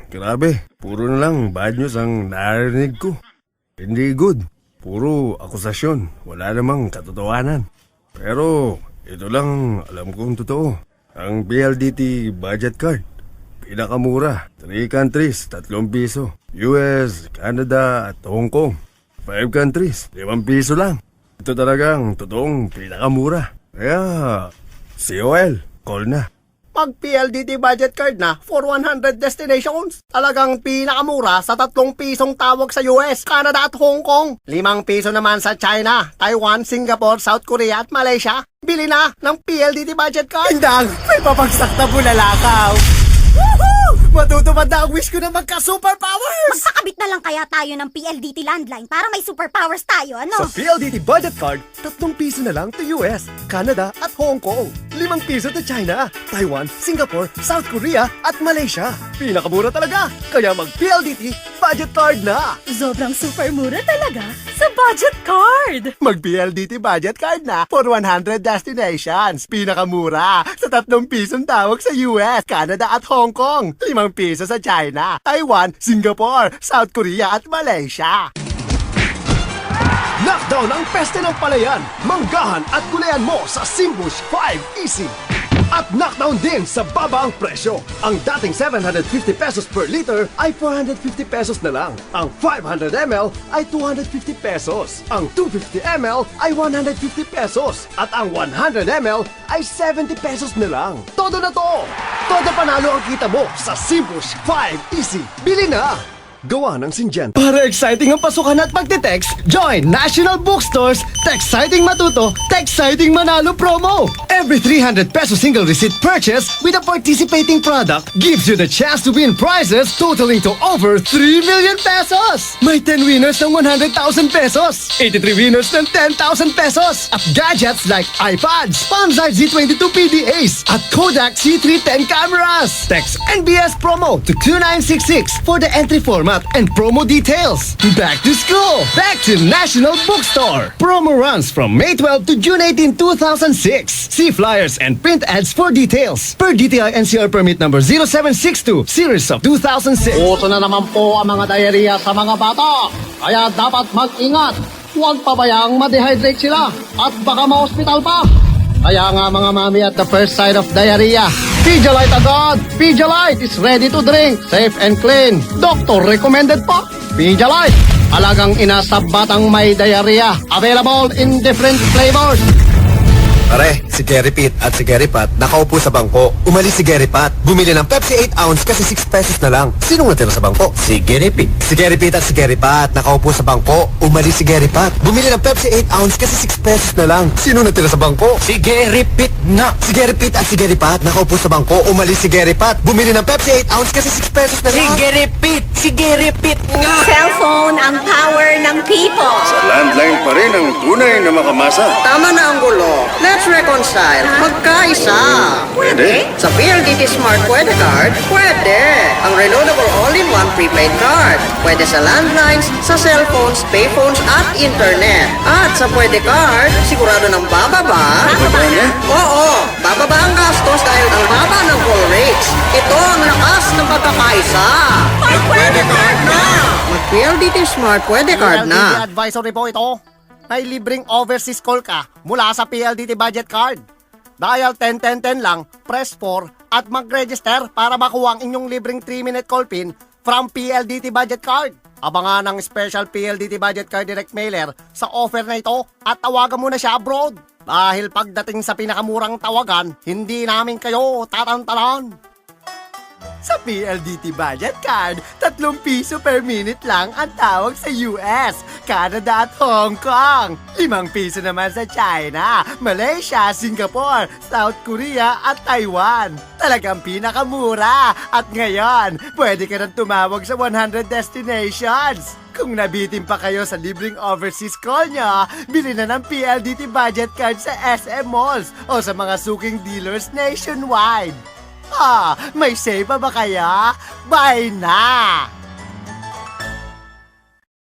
Grabe. Puro na lang bad news ang narinig ko. Hindi good. Puro akusasyon. Wala namang katotohanan. Pero ito lang alam kong totoo. Ang PLDT budget card. Pinakamura. 3 countries, 3 piso. US, Canada at Hong Kong. 5 countries, 5 piso lang. Ito talagang totoong pinakamura. Kaya, COL, call na. Pag PLDT budget card na for 100 destinations, talagang pinakamura sa 3 pisong tawag sa US, Canada at Hong Kong. 5 piso naman sa China, Taiwan, Singapore, South Korea at Malaysia. Bili na ng PLDT budget card. Indang, may papagsak na bulalakaw. Woohoo! Matutupad na ang wish ko na magka-superpowers! Magpakabit na lang kaya tayo ng PLDT landline para may superpowers tayo, ano? Sa PLDT budget card, 3 piso na lang to US, Canada at Hong Kong. 5 piso to China, Taiwan, Singapore, South Korea at Malaysia. Pinakamura talaga, kaya mag-PLDT budget card na! Sobrang super mura talaga sa budget card! Mag-PLDT budget card na for 100 destinations. Pinakamura sa 3 pisong tawag sa US, Canada at Hong Kong. 5 piso sa China, Taiwan, Singapore, South Korea at Malaysia. Knockdown ang peste ng palayan, manggahan at gulayan mo sa Simbush 5 Easy. At knockdown din sa babaang presyo. Ang dating 750 pesos per liter ay 450 pesos na lang. Ang 500 ml ay 250 pesos. Ang 250 ml ay 150 pesos. At ang 100 ml ay 70 pesos na lang. Todo na to! Todo panalo ang kita mo sa Simbush 5 Easy. Bili na! Gawa ng Syngenta. Para exciting ang pasukan at pagte-text, join National Bookstores Texciting Matuto, Texciting Manalo promo. Every 300 peso single receipt purchase with a participating product gives you the chance to win prizes totaling to over 3 million pesos. May 10 winners ng 100,000 pesos, 83 winners ng 10,000 pesos, at gadgets like iPads, Panzai Z22 PDAs, at Kodak C310 cameras. Text NBS promo to 2966 for the entry format and promo details. Back to school! Back to National Bookstore! Promo runs from May 12 to June 18, 2006. See flyers and print ads for details. Per DTI NCR permit number 0762, series of 2006. Uso na naman po ang mga diarrhea sa mga bata. Kaya dapat mag-ingat. Huwag pabayang ma-dehydrate sila at baka ma-hospital pa. Kaya nga mga mami at the first sign of diarrhea, Pedialyte agad! Pedialyte is ready to drink, safe and clean. Doctor recommended pa. Pedialyte, alagang ina sa batang may diarrhea. Available in different flavors. Pare, si Gary Pitt at si Gary Pat nakaupo sa bangko. Umalis si Gary Pat. Bumili ng Pepsi 8 ounce kasi 6 pesos na lang. Sinong natira sa bangko? Si Gary Pitt. Si Gary Pitt at si Gary Pat nakaupo sa bangko. Umalis si Gary Pat. Bumili ng Pepsi 8 ounce kasi 6 pesos na lang. Sinong natira sa bangko? Si Gary Pitt na. Si Gary Pitt at si Gary Pat nakaupo sa bangko. Umalis si Gary Pat. Bumili ng Pepsi 8 ounce kasi 6 pesos na lang. Si Gary Pitt. Si Gary Pitt nga. Cellphone ang power ng people. Sa landline pa rin ang tunay na makamasa. Tama na ang gulo. Let's reconcile. Magkaisa. Pwede? Sa PLDT Smart Pwede Card, pwede. Ang reloadable all-in-one prepaid card. Pwede sa landlines, sa cellphones, payphones, at internet. At sa Pwede Card, sigurado ng bababa. Oo, bababa ang gastos dahil ang baba ng call rates. Ito ang lakas ng pagkakaisa. Pwede Card na! Mag-PLDT Smart Pwede Card PLDT na. advisory po ito. May libreng overseas call ka mula sa PLDT budget card. Dial 101010 lang, press 4 at mag-register para makuha ang inyong libreng 3-minute call pin from PLDT budget card. Abangan ang special PLDT budget card direct mailer sa offer na ito at tawagan mo na siya abroad. Dahil pagdating sa pinakamurang tawagan, hindi namin kayo tatantanan. Sa PLDT budget card, 3 piso per minute lang ang tawag sa US, Canada at Hong Kong. 5 piso naman sa China, Malaysia, Singapore, South Korea at Taiwan. Talagang pinakamura. At ngayon, pwede ka nang tumawag sa 100 destinations. Kung nabitin pa kayo sa libreng overseas call nyo, bili na ng PLDT budget card sa SM Malls o sa mga suking dealers nationwide. May save pa ba kaya? Buy na!